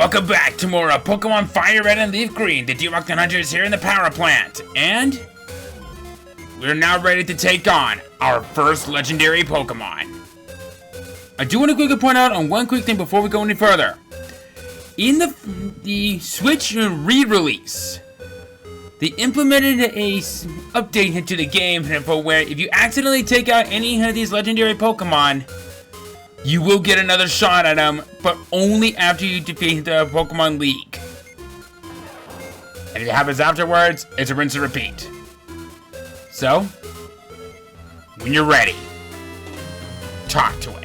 Welcome back to more Pokemon FireRed and LeafGreen. The D-Rock Hunter is here in the power plant. And we're now ready to take on our first legendary Pokemon. I do want to quickly point out on one quick thing before we go any further. In the Switch re-release, they implemented a update into the game for where if you accidentally take out any of these legendary Pokemon, you will get another shot at them, but only after you defeat the Pokemon League. And if it happens afterwards, it's a rinse and repeat. So, when you're ready, talk to it.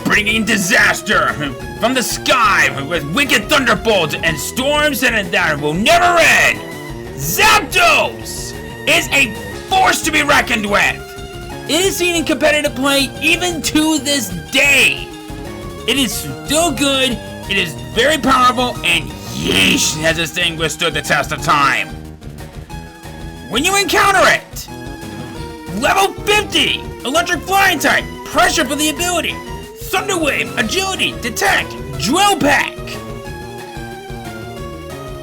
Bringing disaster from the sky with wicked thunderbolts and storms that will never end. Zapdos is a force to be reckoned with. It is seen in competitive play even to this day. It is still good, it is very powerful, and yeesh, has this thing withstood the test of time. When you encounter it, level 50, electric flying type, pressure for the ability. Thunder Wave, Agility, Detect, Drill Pack.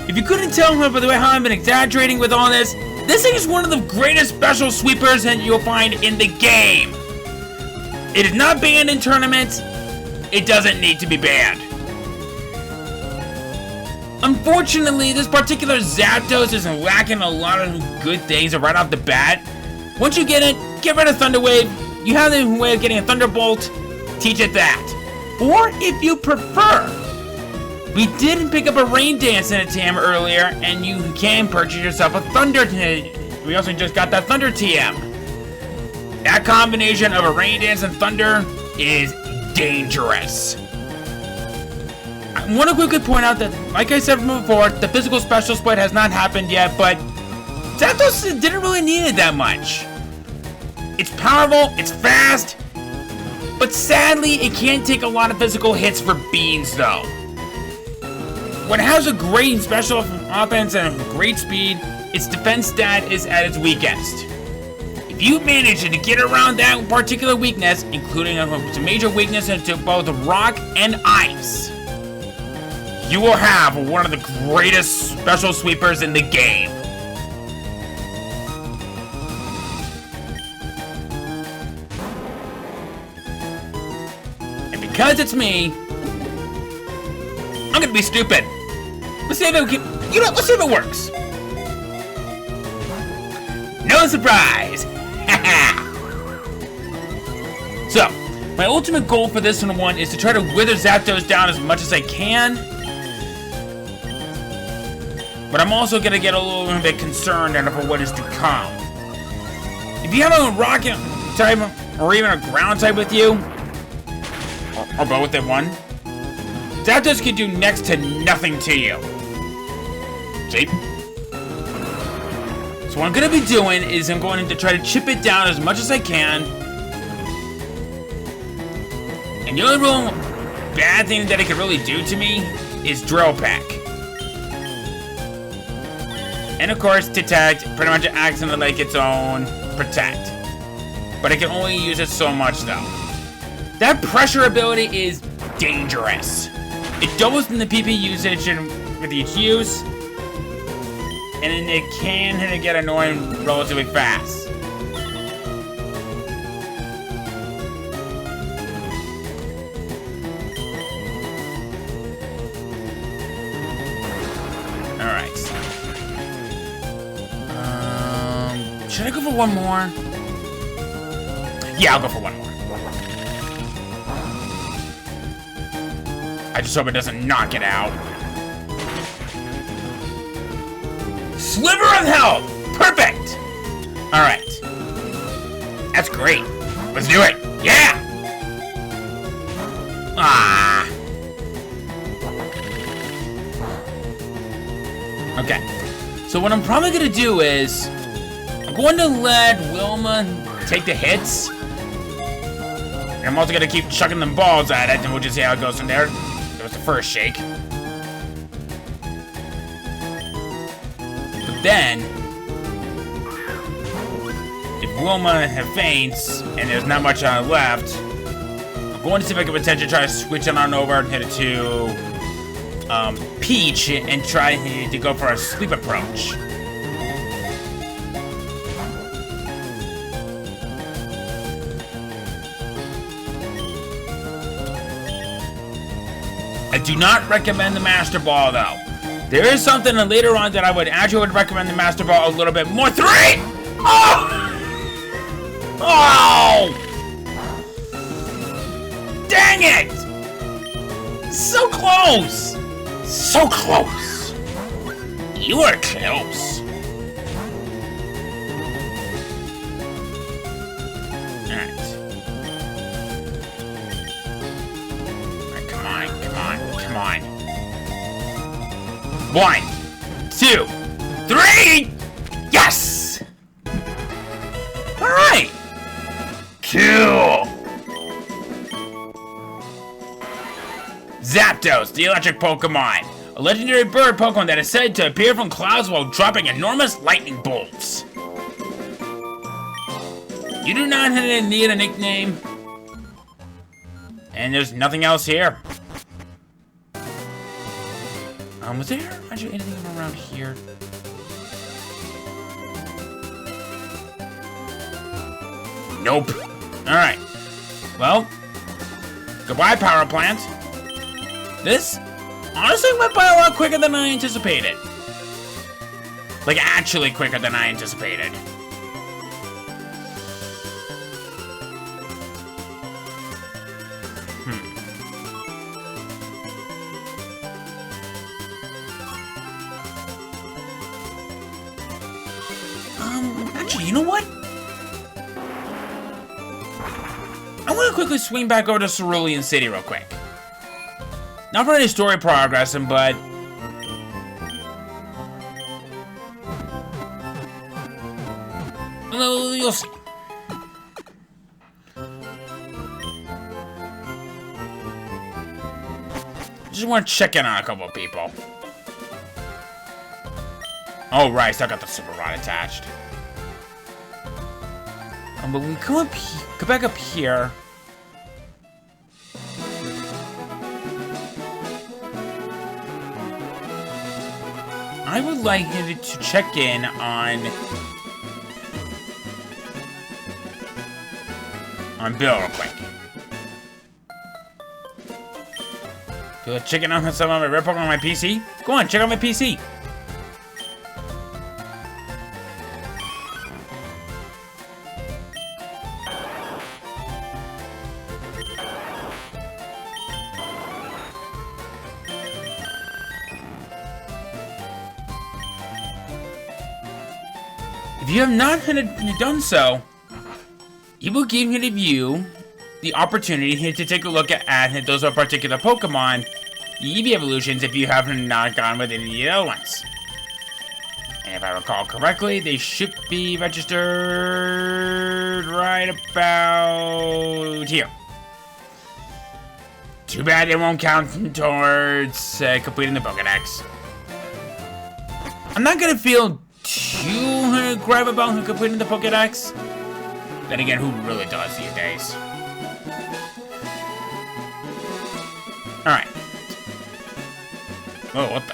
If you couldn't tell by the way how I've been exaggerating with all this thing is one of the greatest special sweepers that you'll find in the game. It is not banned in tournaments. It doesn't need to be banned. Unfortunately, this particular Zapdos is lacking a lot of good things right off the bat. Once you get it, get rid of Thunder Wave. You have the way of getting a Thunderbolt. Teach it that. Or if you prefer, we did pick up a Rain Dance in a TM earlier, and you can purchase yourself a Thunder. We also just got that Thunder TM. That combination of a Rain Dance and Thunder is dangerous. I want to quickly point out that, like I said from before, the physical special split has not happened yet, but Zapdos didn't really need it that much. It's powerful, it's fast, but sadly, it can't take a lot of physical hits for beans, though. When it has a great special offense and great speed, its defense stat is at its weakest. If you manage to get around that particular weakness, including some major weakness into both rock and ice, you will have one of the greatest special sweepers in the game. Because it's me, I'm gonna be stupid. Let's see if let's see if it works. No surprise. So, my ultimate goal for this one is to try to wither Zapdos down as much as I can. But I'm also gonna get a little bit concerned for what is to come. If you have a rock type or even a ground type with you, or both in one, Zapdos can do next to nothing to you. See? So what I'm going to be doing is I'm going to try to chip it down as much as I can. And the only real bad thing that it can really do to me is Drill Pack. And of course, Detect pretty much acts like its own Protect. But I can only use it so much though. That pressure ability is dangerous. It doubles in the PP usage with each use, and it can get annoying relatively fast. Alright. Should I go for one more? Yeah, I'll go for one more. I just hope it doesn't knock it out. Sliver of health! Perfect! Alright. That's great. Let's do it. Yeah! Ah. Okay. So what I'm probably going to do is I'm going to let Wilma take the hits And I'm also gonna keep chucking them balls at it, and we'll just see how it goes from there. That was the first shake. But then, if Wilma faints, and there's not much left, I'm going to see if I can potentially try to switch it on over and hit it to Peach and try to go for a sleep approach. I do not recommend the Master Ball, though. There is something later on that I would recommend the Master Ball a little bit more. 3! Oh! Oh! Dang it! So close! So close! You are close. Alright. Come on. 1, 2, 3! Yes! Alright! Cool! Zapdos, the electric Pokemon. A legendary bird Pokemon that is said to appear from clouds while dropping enormous lightning bolts. You do not need a nickname. And there's nothing else here. Was there actually anything around here? Nope. Alright. Well, goodbye, power plant. This honestly went by a lot quicker than I anticipated. Like, actually quicker than I anticipated. Actually, you know what? I want to quickly swing back over to Cerulean City real quick. Not for any story progressing, but... you'll see. Just want to check in on a couple of people. Oh, right, still got the super rod attached. But we come back up here. I would like him to check in on Bill real quick. Do a check in on some of my rare Pokemon on my PC? Go on, check out my PC. If you have not done so, it will give you the opportunity to take a look at those particular Pokemon, the Eevee evolutions, if you have not gone with any of the other ones. And if I recall correctly, they should be registered right about here. Too bad it won't count towards completing the Pokédex. I'm not gonna feel too grab about completing the Pokédex. Then again, who really does these days? Alright. Oh, what the?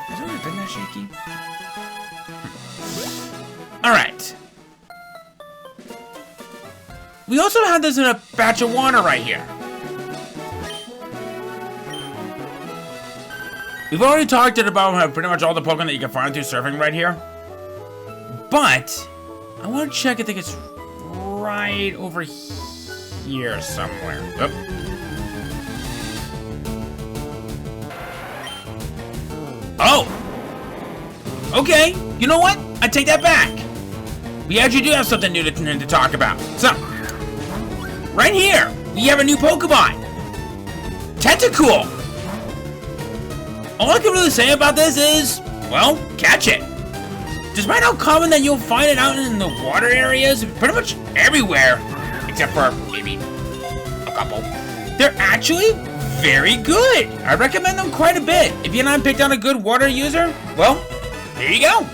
Has it always been that shaky? Alright. We also have this in a batch of water right here. We've already talked about pretty much all the Pokemon that you can find through surfing right here. But I want to check. I think it's right over here somewhere. Oh! Okay, you know what? I take that back. We actually do have something new to talk about. So, right here, we have a new Pokemon. Tentacool. All I can really say about this is, well, catch it. despite how common that you'll find it out in the water areas, pretty much everywhere, except for maybe a couple, they're actually very good. I recommend them quite a bit. If you're not picked on a good water user, well, there you go.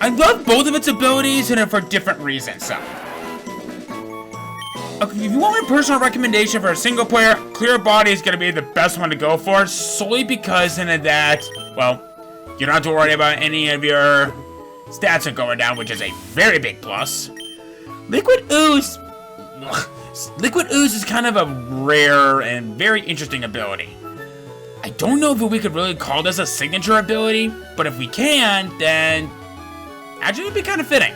I love both of its abilities and for different reasons, so. Okay, if you want my personal recommendation for a single player, Clear Body is going to be the best one to go for, solely because in that, well, you don't have to worry about any of your stats going down, which is a very big plus. Liquid Ooze is kind of a rare and very interesting ability. I don't know if we could really call this a signature ability, but if we can, then actually it'd be kind of fitting.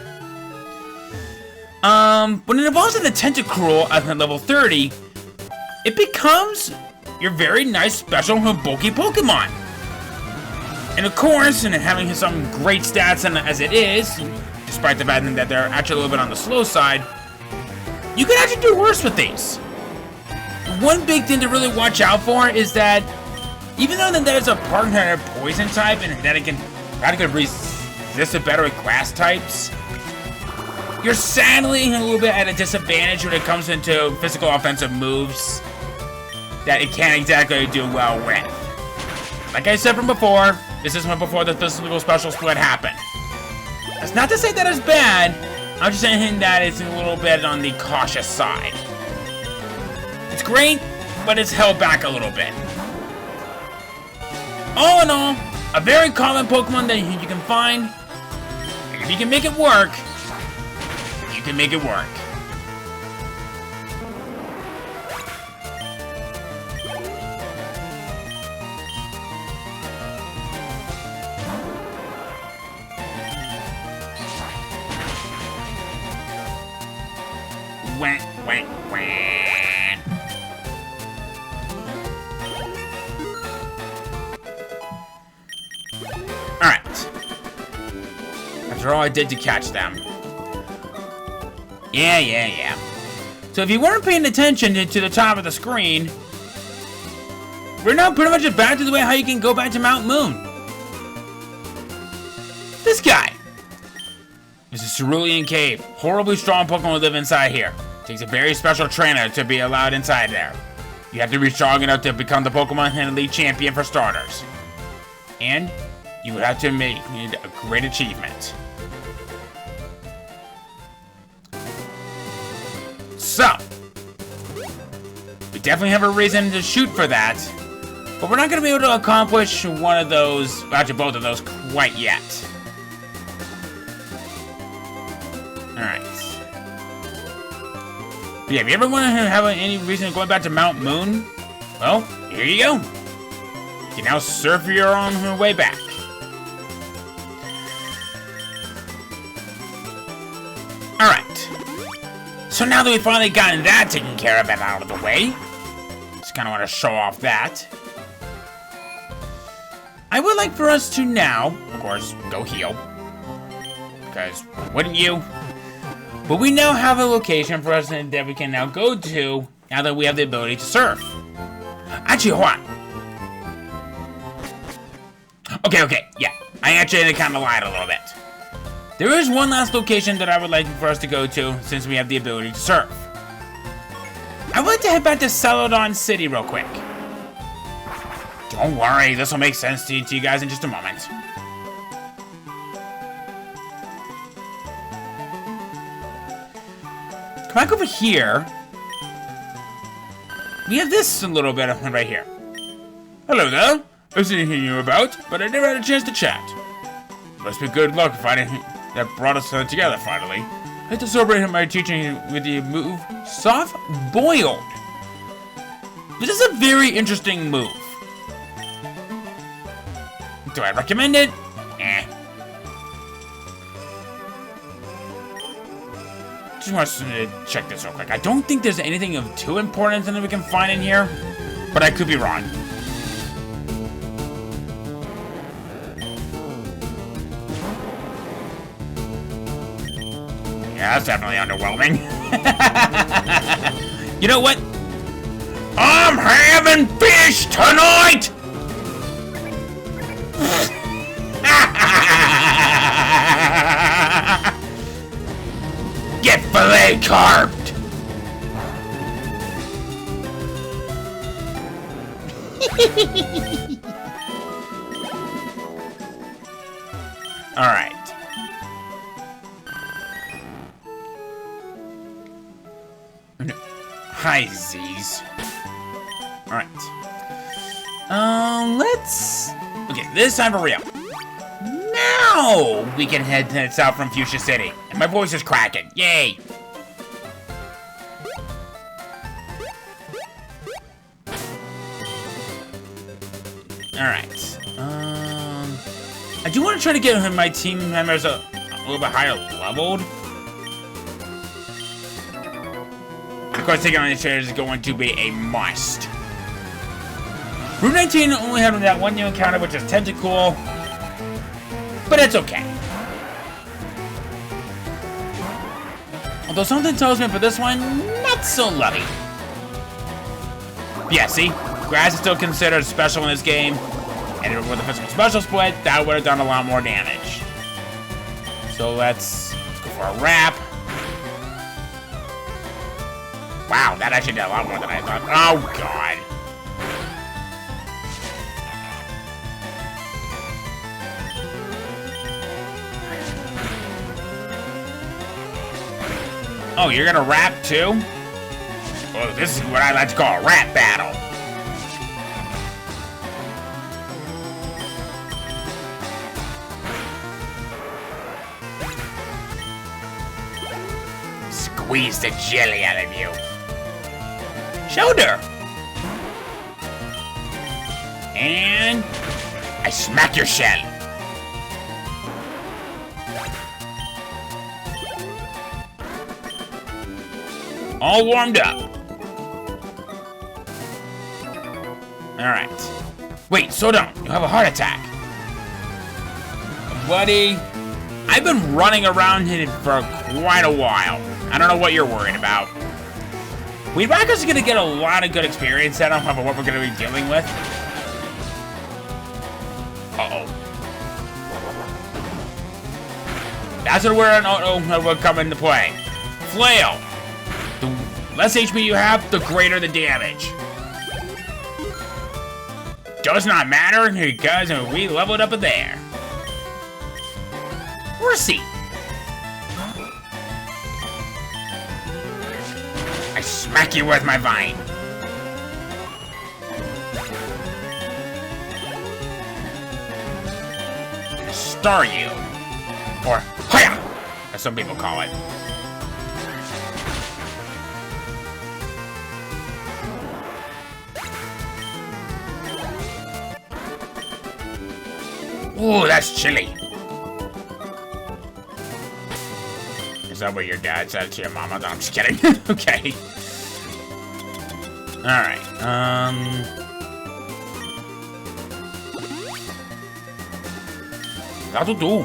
When it evolves into Tentacruel at level 30, it becomes your very nice special and bulky Pokemon. And of course, and having some great stats as it is, despite the fact that they're actually a little bit on the slow side, you can actually do worse with these. One big thing to really watch out for is that even though there's a partner poison type and that it can resist it better with grass types, you're sadly a little bit at a disadvantage when it comes into physical offensive moves that it can't exactly do well with. Like I said from before, this is when before the physical special split happened. That's not to say that it's bad, I'm just saying that it's a little bit on the cautious side. It's great, but it's held back a little bit. All in all, a very common Pokemon that you can find, and if you can make it work, you can make it work. Wah, wah, wah. Alright. After all I did to catch them. Yeah. So if you weren't paying attention to the top of the screen, we're now pretty much back to the way how you can go back to Mount Moon. This guy. This is Cerulean Cave. Horribly strong Pokemon live inside here. Takes a very special trainer to be allowed inside there. You have to be strong enough to become the Pokemon and Elite Champion for starters. And you would have to make a great achievement. So, we definitely have a reason to shoot for that, but we're not going to be able to accomplish one of those, actually both of those, quite yet. Alright. Yeah, if you ever want to have any reason of going back to Mount Moon, well, here you go. You can now surf your own way back. Alright. So now that we've finally gotten that taken care of and out of the way, just kind of want to show off that. I would like for us to now, of course, go heal. Because, wouldn't you? But we now have a location for us that we can now go to now that we have the ability to surf. Actually, hold on. Okay, yeah. I actually kind of lied a little bit. There is one last location that I would like for us to go to since we have the ability to surf. I would like to head back to Celadon City real quick. Don't worry, this will make sense to you guys in just a moment. Come back over here. We have this a little bit right here. Hello there. I was hearing you about, but I never had a chance to chat. Must be good luck finding that brought us together finally. I had to celebrate my teaching with the move Soft Boiled. This is a very interesting move. Do I recommend it? Just want to check this real quick. I don't think there's anything of too important that we can find in here, but I could be wrong. Yeah, that's definitely underwhelming. You know what? I'm having fish tonight! Stay carved! Alright. Hi, Z's. Alright. Let's... Okay, this time for real. Now we can head south from Fuchsia City. And my voice is cracking. Yay! Alright. I do want to try to get my team members a little bit higher leveled. Of course, taking on these trainers is going to be a must. Route 19 only had that one new encounter, which is Tentacool. But it's okay. Although something tells me for this one, not so lovey. Yeah, see? Grass is still considered special in this game. And with the physical special split, that would have done a lot more damage. So let's go for a wrap. Wow, that actually did a lot more than I thought. Oh, God. Oh, you're gonna rap too? Well, this is what I like to call a rap battle. Squeeze the jelly out of you. Shoulder. And I smack your shell. All warmed up. Alright. Wait, slow down. You have a heart attack. Buddy, I've been running around here for quite a while. I don't know what you're worried about. Weed Whacker's gonna get a lot of good experience out of what we're gonna be dealing with. Uh-oh. That's where will come into play. Flail. The less HP you have, the greater the damage. Does not matter because we leveled up there. Receipt. I smack you with my vine. Star you. Or hiya, as some people call it. Ooh, that's chilly. Is that what your dad said to your mama? No, I'm just kidding. Okay. Alright, that'll do.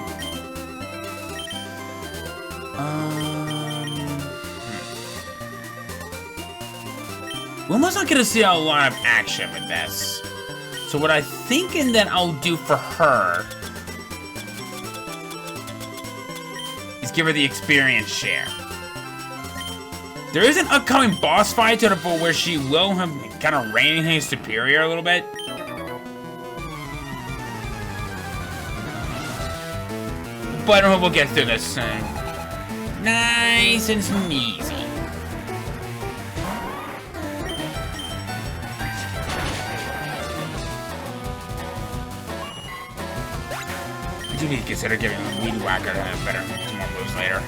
We're almost not gonna see a lot of action with this. So what I'm thinking that I'll do for her is give her the experience share. There is an upcoming boss fight to the point where she will have kind of reigning his superior a little bit. But we'll get through this nice and easy. I do need to consider giving Weed Whacker better more moves later.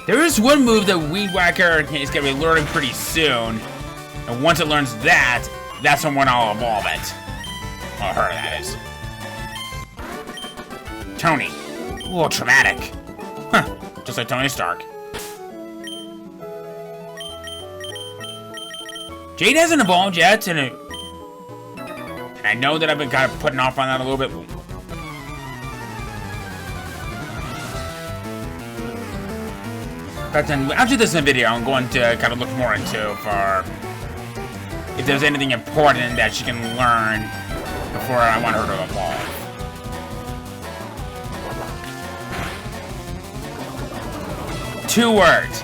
There is one move that Weed Whacker is going to be learning pretty soon. And once it learns that, that's when I'll evolve it. Well, her, that is. Tony. A little traumatic. Huh. Just like Tony Stark. Jade hasn't evolved yet, and I know that I've been kind of putting off on that a little bit. But then after this video, I'm going to kind of look more into for if there's anything important that she can learn before I want her to evolve. 2 words.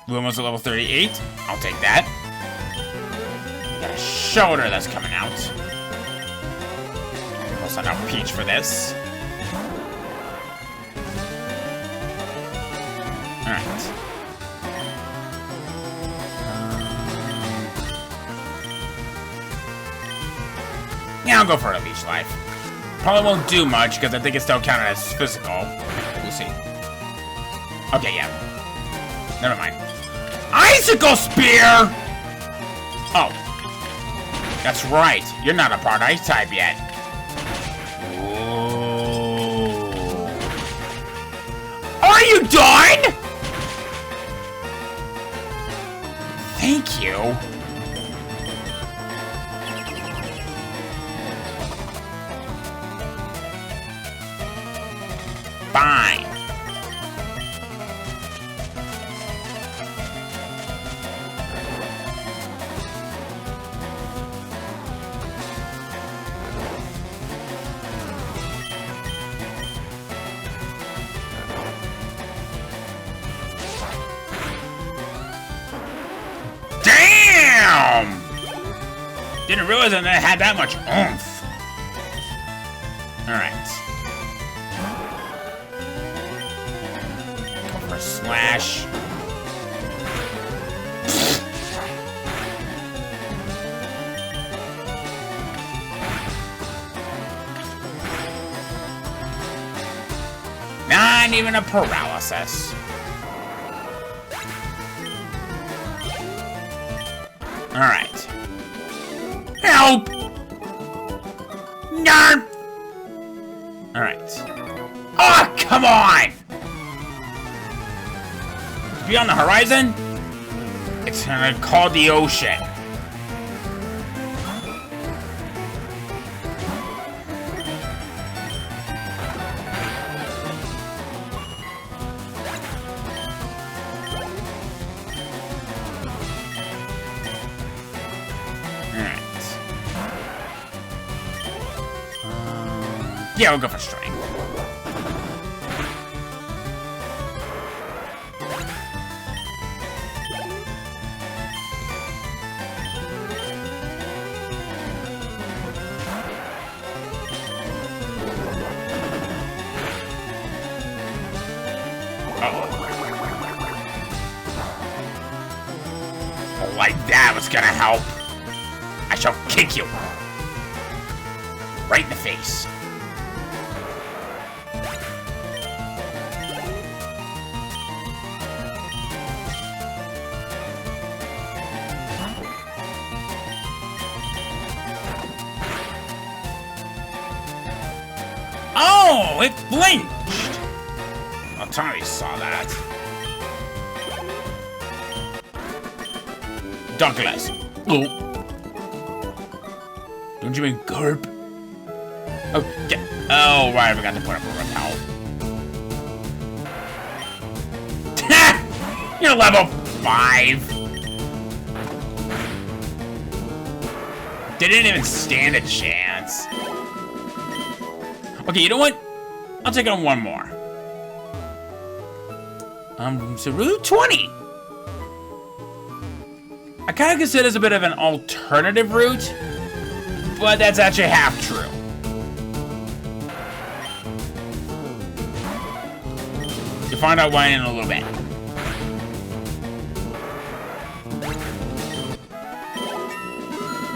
We're almost at level 38. I'll take that. We got a shoulder that's coming out. Also now Peach for this. Alright. Yeah, I'll go for a Leech Life. Probably won't do much because I think it's still counted as physical. We'll see. Okay, yeah. Never mind. Icicle Spear! Oh. That's right. You're not a part Ice type yet. Whoa. Are you done? Thank you. Fine. Damn! Didn't realize that it had that much oomph. Alright. Go for a slash. Not even a paralysis. Alright. Help! Yarp! Alright. Oh, come on! Beyond the horizon, it's gonna call the ocean. Yeah, we'll go for strength. Oh, like that was gonna help. I shall kick you. Right in the face. Oh, it blinked! Oh, Tommy saw that. Douglas. Oh. Don't you mean Garp? Oh, yeah. Oh, right, I forgot to put up a repel. You're level 5. They didn't even stand a chance. Okay, you know what? I'll take on one more. So Route 20. I kind of consider this a bit of an alternative route, but that's actually half true. You'll find out why in a little bit.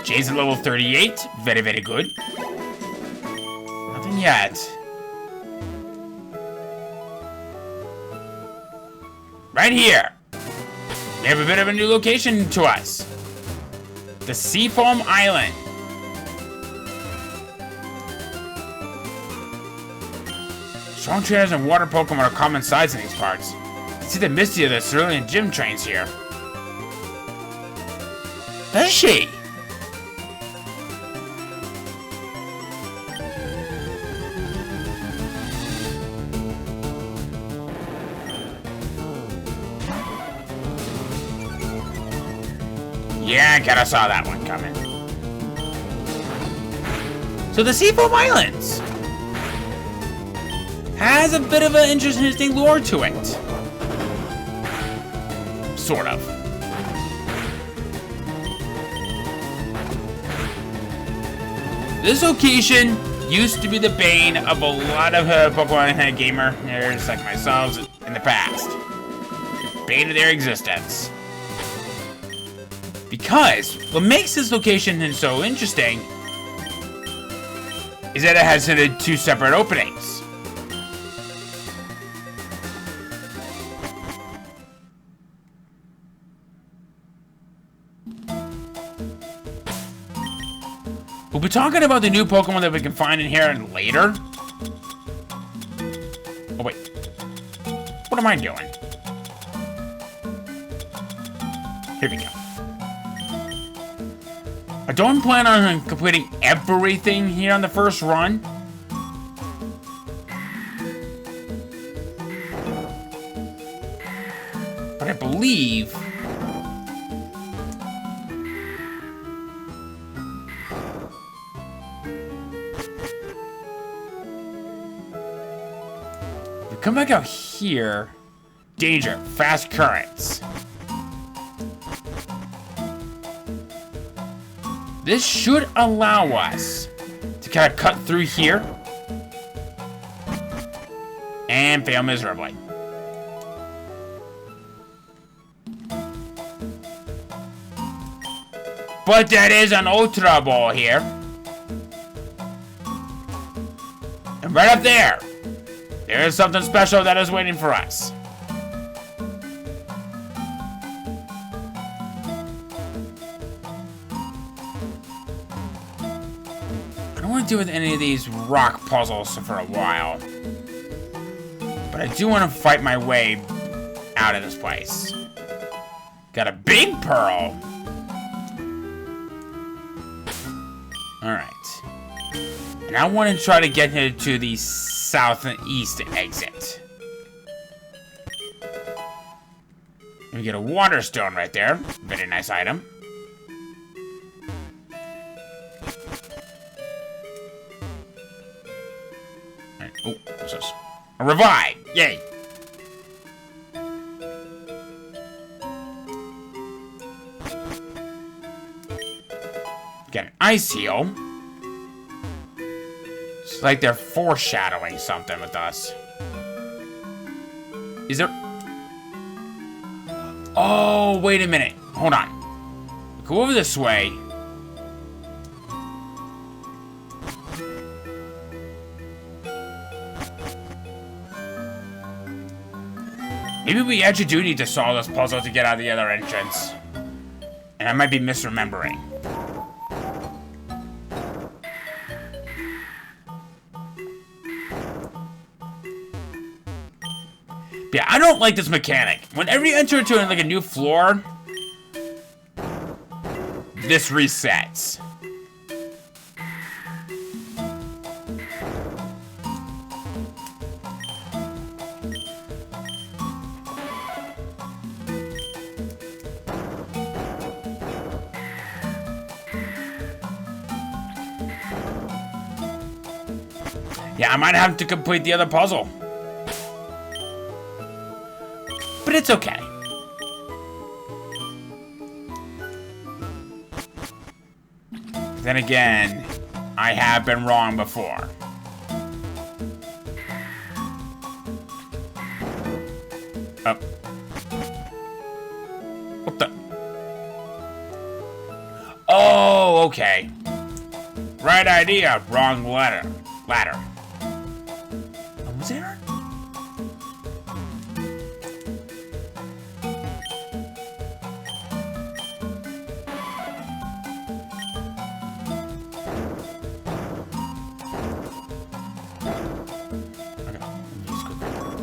Jay's at level 38. Very, very good. Nothing yet. Right here. We have a bit of a new location to us. The Seafoam Island. Strong trainers and water Pokemon are common sights in these parts. You see the Misty of the Cerulean gym trains here. Is she? Yeah, I kinda saw that one coming. So the Seafoam Islands has a bit of an interesting lore to it. Sort of. This location used to be the bane of a lot of Pokemon gamers like myself in the past. The bane of their existence. Because what makes this location so interesting is that it has two separate openings. We'll be talking about the new Pokemon that we can find in here later. Oh, wait. What am I doing? Here we go. I don't plan on completing everything here on the first run. But I believe come back out here. Danger, fast currents. This should allow us to kind of cut through here and fail miserably. But that is an Ultra Ball here. And right up there, there is something special that is waiting for us. I don't want to deal with any of these rock puzzles for a while. But I do want to fight my way out of this place. Got a big pearl. Alright. And I want to try to get here to the southeast exit. And we get a water stone right there. Very nice item. Right. Oh, what's this? A revive! Yay! Get an ice heal. It's like they're foreshadowing something with us. Is there... Oh, wait a minute. Hold on. Go over this way. Maybe we actually do need to solve this puzzle to get out of the other entrance. And I might be misremembering. Yeah, I don't like this mechanic. Whenever you enter into like a new floor, this resets. Yeah, I might have to complete the other puzzle. But it's okay. Then again, I have been wrong before. Up. What the? Oh, okay. Right idea, wrong ladder. Was there?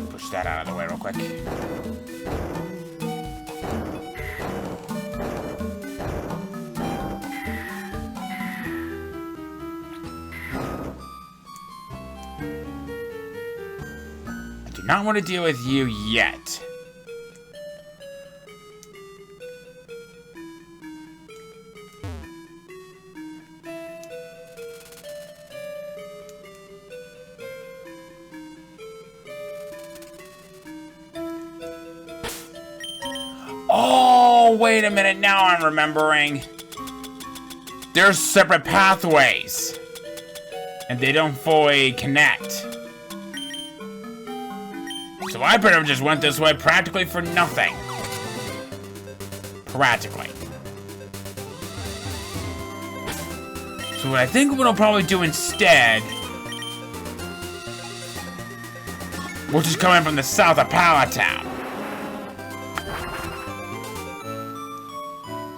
Push that out of the way real quick. I do not want to deal with you yet. Oh, wait a minute. Now I'm remembering. There's separate pathways. And they don't fully connect. So I pretty much just went this way practically for nothing. Practically. So what I think what I'll probably do instead, which is coming from the south of Pallet Town.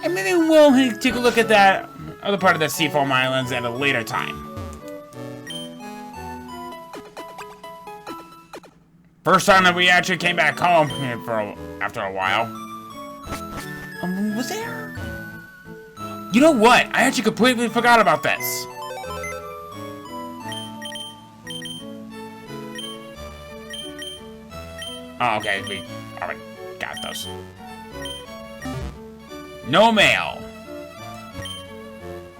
And maybe we'll take a look at that other part of the Seafoam Islands at a later time. First time that we actually came back home after a while. Was there? You know what? I actually completely forgot about this. Oh, okay. We already got those. No mail.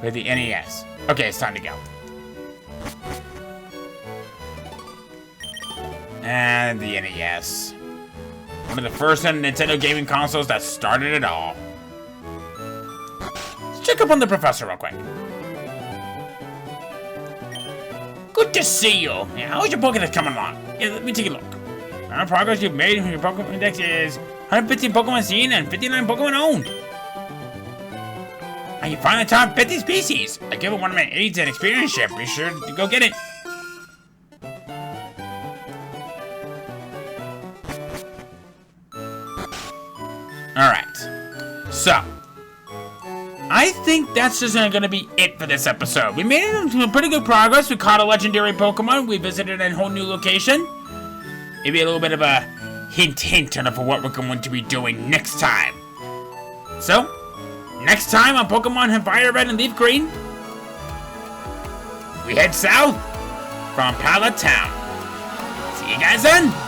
With the NES. Okay, it's time to go. And the NES. One of the first Nintendo gaming consoles that started it all. Let's check up on the professor real quick. Good to see you. Yeah, how's your Pokédex coming along? Yeah, let me take a look. The progress you've made from your Pokémon Index is 115 Pokémon seen and 59 Pokémon owned. And you find the top 50 species. I give it one of my aides an experience ship. Be sure to go get it. Alright, so, I think that's just gonna be it for this episode. We made pretty good progress. We caught a legendary Pokemon. We visited a whole new location. Maybe a little bit of a hint on what we're going to be doing next time. So, next time on Pokemon FireRed and LeafGreen, we head south from Pallet Town. See you guys then!